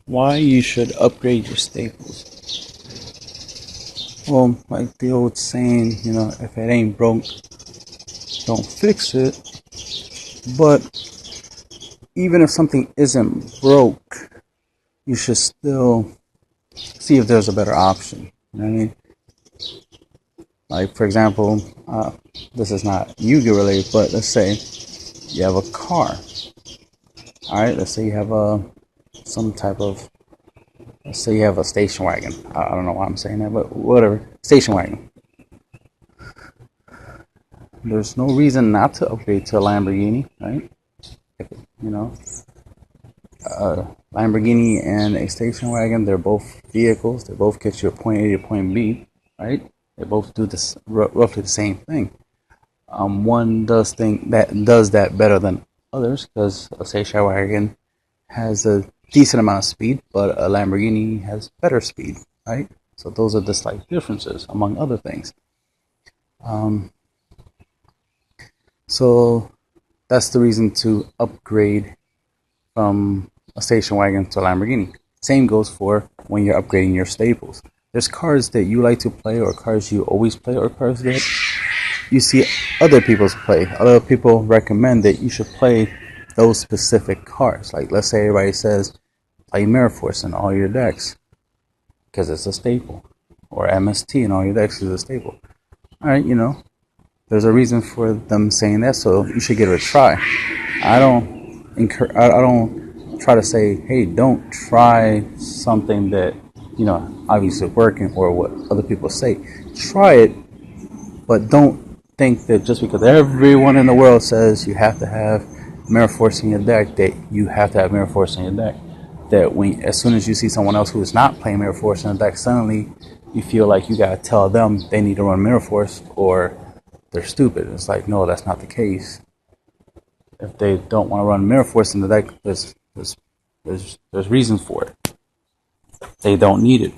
Why you should upgrade your staples? Well, like the old saying, if it ain't broke, don't fix it. But even if something isn't broke, you should still see if there's a better option. You know what I mean? Like, for example, this is not Yu-Gi-Oh related, but let's say you have a car. All right, let's say you have let's say you have a station wagon. I don't know why I'm saying that, but whatever. Station wagon. There's no reason not to upgrade to a Lamborghini, right? Lamborghini and a station wagon, they're both vehicles. They both get you a point A to point B, right? They both do this roughly the same thing. One does that better than others because a station wagon has a decent amount of speed, but a Lamborghini has better speed, right? So those are the slight differences, among other things. So that's the reason to upgrade from a station wagon to a Lamborghini. Same goes for when you're upgrading your staples. There's cars that you like to play, or cars you always play, or cars that you see other people play. Other people recommend that you should play those specific cars. Like, let's say everybody says play Mirror Force in all your decks because it's a staple, or MST in all your decks is a staple. All right, there's a reason for them saying that, so you should give it a try. I don't try to say, hey, don't try something that obviously working or what other people say. Try it, but don't think that just because everyone in the world says you have to have Mirror Force in your deck, that you have to have Mirror Force in your deck. That as soon as you see someone else who is not playing Mirror Force in the deck, suddenly you feel like you gotta tell them they need to run Mirror Force or they're stupid. It's like, no, that's not the case. If they don't want to run Mirror Force in the deck, there's reasons for it. They don't need it,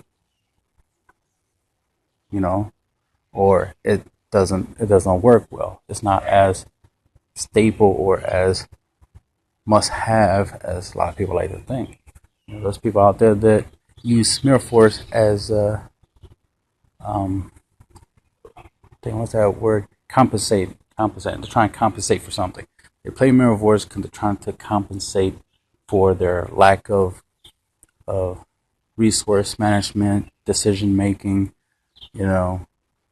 or it doesn't work well. It's not as staple or as must have as a lot of people like to think. Those people out there that use Mirror Force as what's that word? Compensate. They're trying to compensate for something. They play Mirror Force because they're trying to compensate for their lack of resource management, decision making,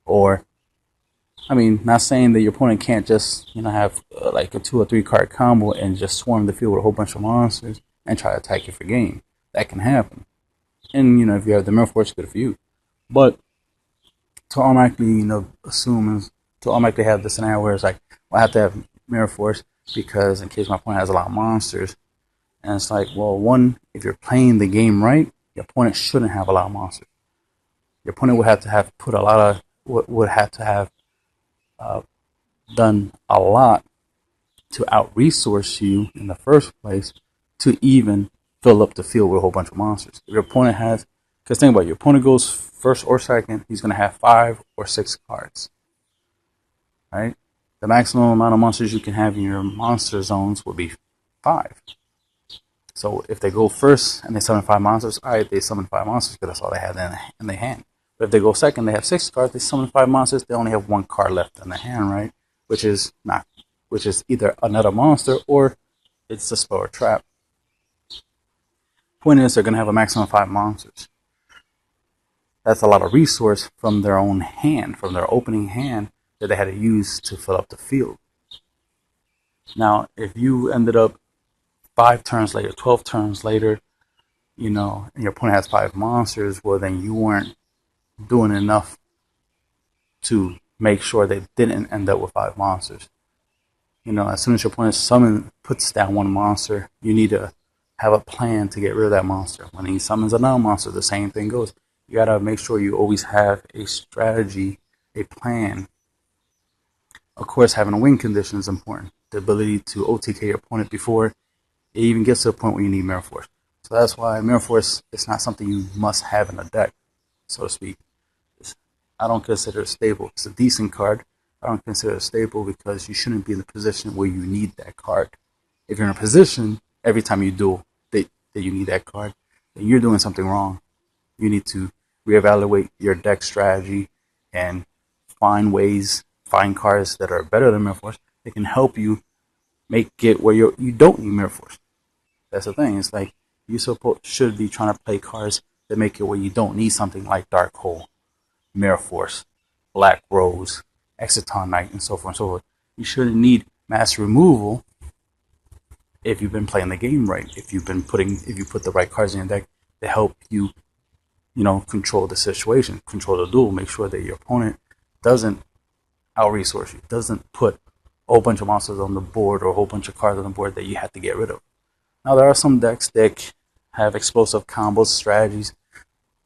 or not saying that your opponent can't just have like a 2 or 3 card combo and just swarm the field with a whole bunch of monsters and try to attack you for game. That can happen, and if you have the Mirror Force, good for you. But to automatically automatically have the scenario where it's like, well, I have to have Mirror Force because in case my opponent has a lot of monsters. And it's like, well, one, if you're playing the game right, your opponent shouldn't have a lot of monsters. Your opponent would have to have done a lot to out-resource you in the first place to even fill up the field with a whole bunch of monsters. If your opponent has, because think about it, your opponent goes first or second, he's going to have 5 or 6 cards. Right? The maximum amount of monsters you can have in your monster zones would be 5. So if they go first and they summon 5 monsters, alright, they summon 5 monsters because that's all they have in their hand. But if they go second, they have 6 cards, they summon 5 monsters, they only have 1 card left in their hand, right? Which is either another monster or it's a spell or trap. Point is, they're going to have a maximum of 5 monsters. That's a lot of resource from their own hand, from their opening hand that they had to use to fill up the field. Now, if you ended up 5 turns later, 12 turns later, and your opponent has 5 monsters, well, then you weren't doing enough to make sure they didn't end up with 5 monsters. As soon as your opponent puts down 1 monster, you need to have a plan to get rid of that monster. When he summons another monster, the same thing goes. You gotta make sure you always have a strategy, a plan. Of course, having a win condition is important. The ability to OTK your opponent before it even gets to a point where you need Mirror Force. So that's why Mirror Force is not something you must have in a deck, so to speak. I don't consider it stable. It's a decent card. I don't consider it stable because you shouldn't be in the position where you need that card. If you're in a position every time you duel that you need that card, then you're doing something wrong. You need to reevaluate your deck strategy and find cards that are better than Mirror Force that can help you make it where you don't need Mirror Force. That's the thing. It's like you should be trying to play cards that make it where you don't need something like Dark Hole, Mirror Force, Black Rose, Exciton Knight, and so forth and so forth. You shouldn't need mass removal if you've been playing the game right. If you put the right cards in your deck to help you, control the situation, control the duel, make sure that your opponent doesn't out-resource you, doesn't put a whole bunch of monsters on the board or a whole bunch of cards on the board that you have to get rid of. Now, there are some decks that have explosive combos, strategies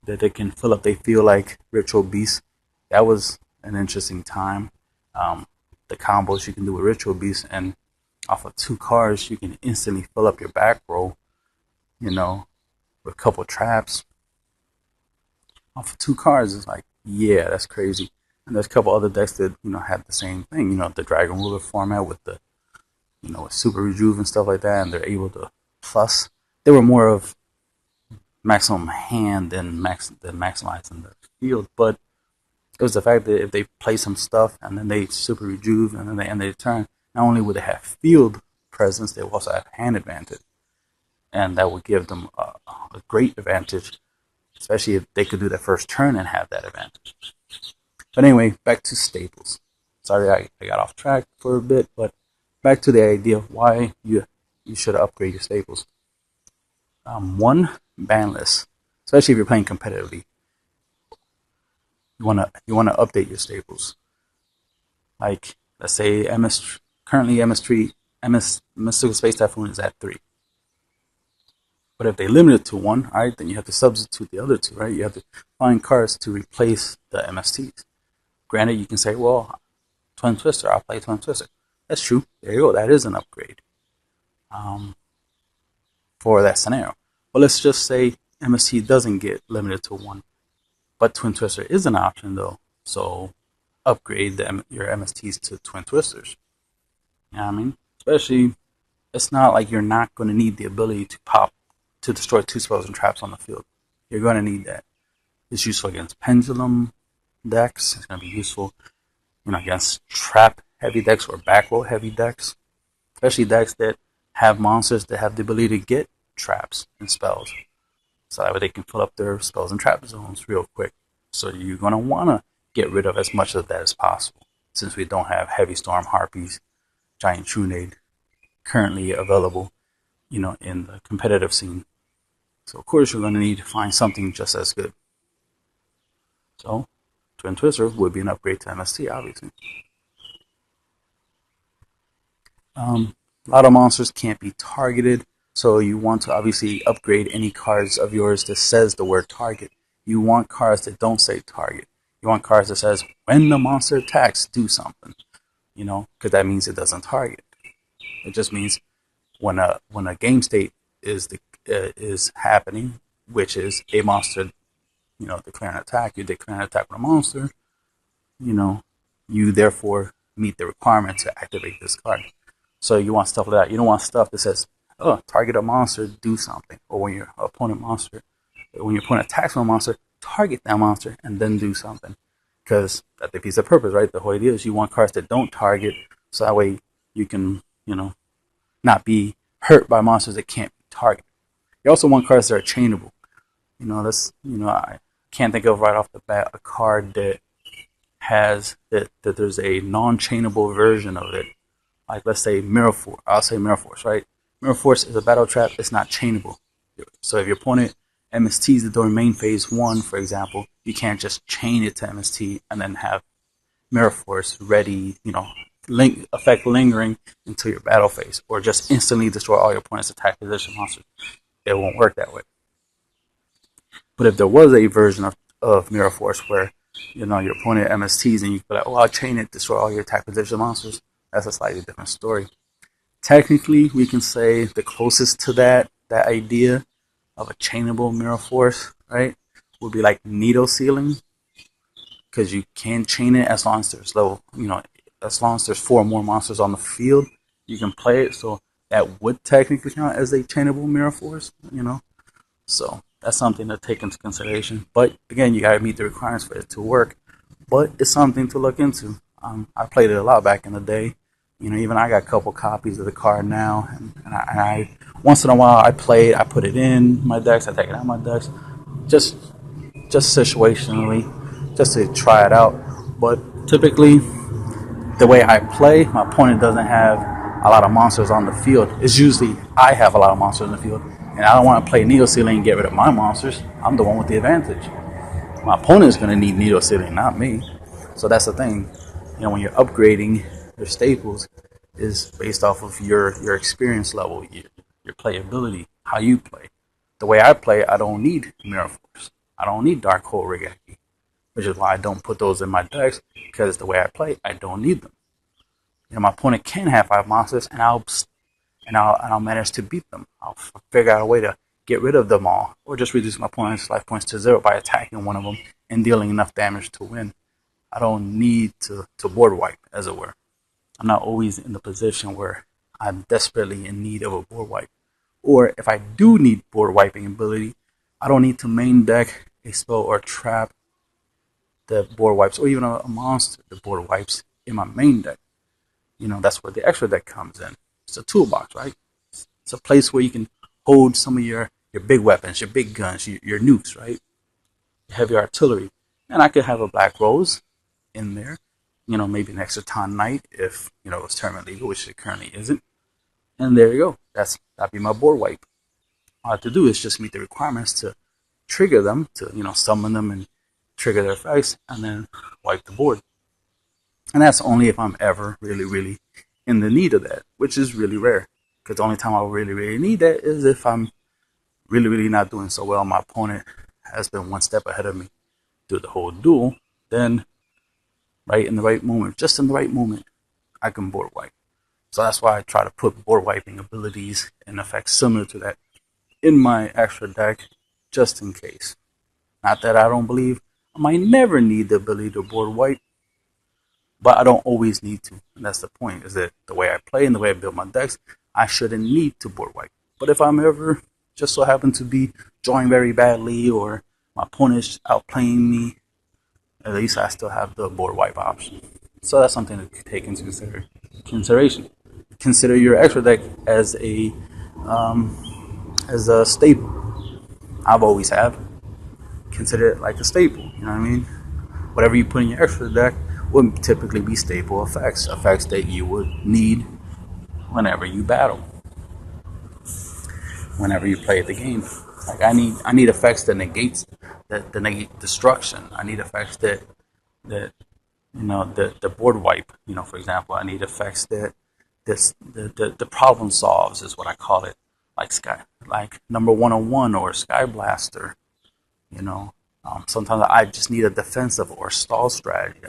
that they can fill up. They feel like Ritual Beast. That was an interesting time. The combos you can do with Ritual Beast, and off of 2 cards, you can instantly fill up your back row, with a couple traps. Off of 2 cards, it's like, yeah, that's crazy. And there's a couple other decks that, have the same thing, the Dragon Ruler format with the, with Super Rejuve and stuff like that, and they're able to plus. They were more of maximum hand than maximizing the field, but it was the fact that if they play some stuff and then they Super Rejuve and then they end their turn, not only would they have field presence, they will also have hand advantage, and that would give them a great advantage, especially if they could do their first turn and have that advantage. But anyway, back to staples. Sorry, I got off track for a bit, but back to the idea of why you should upgrade your staples. 1, banless, especially if you're playing competitively. You wanna update your staples. Like, let's say currently Mystical Space Typhoon is at 3. But if they limit it to 1, all right, then you have to substitute the other 2, right? You have to find cards to replace the MSTs. Granted, you can say, well, Twin Twister, I'll play Twin Twister. That's true. There you go. That is an upgrade for that scenario. But let's just say MST doesn't get limited to 1. But Twin Twister is an option, though. So upgrade your MSTs to Twin Twisters. You know what I mean? Especially, it's not like you're not going to need the ability to destroy 2 spells and traps on the field. You're going to need that. It's useful against pendulum decks. It's going to be useful, against trap-heavy decks or back row-heavy decks. Especially decks that have monsters that have the ability to get traps and spells. So that way they can fill up their spells and trap zones real quick. So you're going to want to get rid of as much of that as possible, since we don't have Heavy Storm Harpies, Giant Trunade currently available, in the competitive scene. So of course you're going to need to find something just as good. So Twin Twister would be an upgrade to MST, obviously. A lot of monsters can't be targeted, so you want to obviously upgrade any cards of yours that says the word target. You want cards that don't say target. You want cards that says, when the monster attacks, do something. Because that means it doesn't target. It just means when a game state is happening, which is a monster, declare an attack. You declare an attack with a monster. You therefore meet the requirement to activate this card. So you want stuff like that. You don't want stuff that says, oh, target a monster, do something. Or when your opponent attacks on a monster, target that monster and then do something. Because that defeats the purpose, right? The whole idea is you want cards that don't target, so that way you can, not be hurt by monsters that can't be targeted. You also want cards that are chainable. I can't think of right off the bat a card that has that there's a non-chainable version of it. Like, let's say Mirror Force. I'll say Mirror Force, right? Mirror Force is a battle trap. It's not chainable. So if your opponent MSTs during main phase 1, for example, you can't just chain it to MST and then have Mirror Force ready, effect lingering until your battle phase, or just instantly destroy all your opponent's attack position monsters. It won't work that way. But if there was a version of Mirror Force where, your opponent MSTs and you feel like, oh, I'll chain it, destroy all your attack position monsters, that's a slightly different story. Technically, we can say the closest to that idea of a chainable Mirror Force, right, would be like Needle Sealing, because you can chain it as long as there's as long as there's 4 more monsters on the field, you can play it. So that would technically count as a chainable Mirror Force, So that's something to take into consideration. But again, you gotta meet the requirements for it to work. But it's something to look into. I played it a lot back in the day. Even I got a couple copies of the card now, and I once in a while I put it in my decks, I take it out of my decks, just situationally, just to try it out. But typically, the way I play, my opponent doesn't have a lot of monsters on the field. It's usually I have a lot of monsters in the field, and I don't want to play Needle Ceiling and get rid of my monsters. I'm the one with the advantage. My opponent is going to need Needle Ceiling, not me. So that's the thing. When you're upgrading your staples, is based off of your experience level, your playability, how you play. The way I play, I don't need Mirror Force. I don't need Dark Hole Rigaki, which is why I don't put those in my decks, because the way I play, I don't need them. My opponent can have 5 monsters, and I'll manage to beat them. I'll figure out a way to get rid of them all, or just reduce my opponent's life points to 0 by attacking one of them and dealing enough damage to win. I don't need to board wipe, as it were. I'm not always in the position where I'm desperately in need of a board wipe. Or if I do need board wiping ability, I don't need to main deck a spell or trap that board wipes, or even a monster that board wipes in my main deck. That's where the extra deck comes in. It's a toolbox, right? It's a place where you can hold some of your big weapons, your big guns, your nukes, right? Heavy artillery. And I could have a Black Rose in there. Maybe an extra Ton Knight if, it's tournament legal, which it currently isn't. And there you go. That'd be my board wipe. All I have to do is just meet the requirements to trigger them, to, summon them and trigger their effects, and then wipe the board. And that's only if I'm ever really, really in the need of that, which is really rare. Because the only time I really, really need that is if I'm really, really not doing so well. My opponent has been one step ahead of me through the whole duel. Then, right in the right moment, just in the right moment, I can board wipe. So that's why I try to put board wiping abilities and effects similar to that in my extra deck, just in case. Not that I don't believe I might never need the ability to board wipe, but I don't always need to. And that's the point, is that the way I play and the way I build my decks, I shouldn't need to board wipe. But if I'm ever just so happen to be drawing very badly, or my opponent's outplaying me, at least I still have the board wipe option. So that's something to take into consideration. Consider your extra deck as a staple. I've always have. Consider it like a staple. You know what I mean? Whatever you put in your extra deck would typically be staple effects that you would need whenever you battle, whenever you play the game. Like I need effects that negate destruction. I need effects that the board wipe. For example, I need effects that the problem solves, is what I call it. Like number 101 or Sky Blaster. Sometimes I just need a defensive or stall strategy.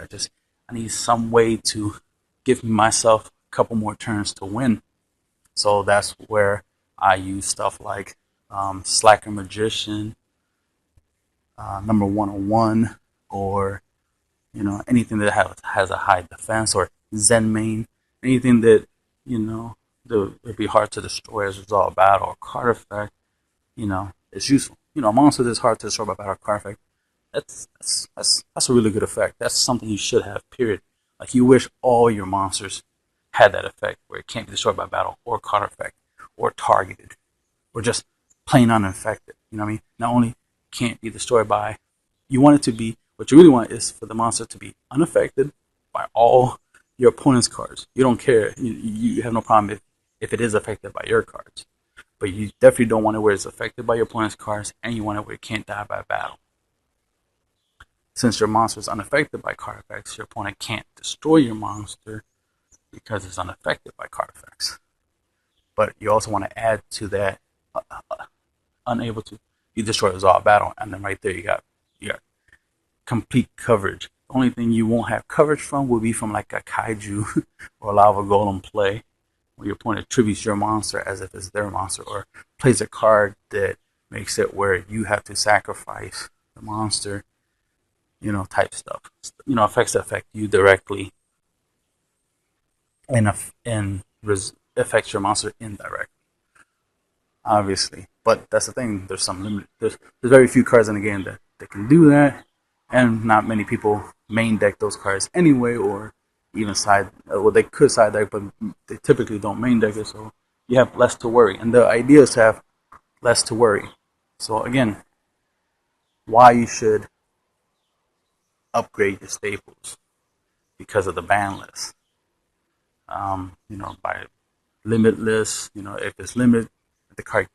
I need some way to give myself a couple more turns to win. So that's where I use stuff like Slacker Magician, number 101, or anything that has a high defense, or ZENMAINES, anything that that would be hard to destroy as a result of battle, or card effect. It's useful. A monster that's hard to destroy by battle or card effect. That's a really good effect. That's something you should have. Period. Like you wish all your monsters had that effect, where it can't be destroyed by battle or card effect, or targeted, or just plain unaffected. You know what I mean? Not only can't be destroyed by, you want it to be, what you really want is for the monster to be unaffected by all your opponent's cards. You don't care. You have no problem if it is affected by your cards. But you definitely don't want it where it's affected by your opponent's cards, and you want it where it can't die by battle. Since your monster is unaffected by card effects, your opponent can't destroy your monster because it's unaffected by card effects. But you also want to add to that, unable to be destroyed as all battle, and then right there you got complete coverage. The only thing you won't have coverage from will be from like a kaiju or a lava golem play, where your opponent attributes your monster as if it's their monster, or plays a card that makes it where you have to sacrifice the monster, type stuff. Effects that affect you directly and affects your monster indirectly. obviously. But that's the thing. There's some limit. There's very few cards in the game that can do that, and not many people main deck those cards anyway, or even side. Well, they could side deck, but they typically don't main deck it, so you have less to worry. And the idea is to have less to worry. So again, why you should upgrade your staples because of the ban list. By limitless, if it's limit,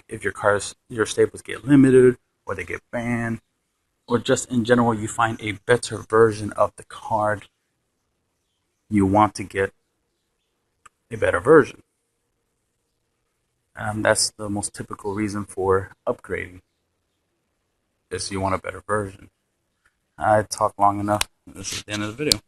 if your staples get limited or they get banned, or just in general you find a better version of the card, you want to get a better version. That's the most typical reason for upgrading, is you want a better version. I talked long enough. This is the end of the video.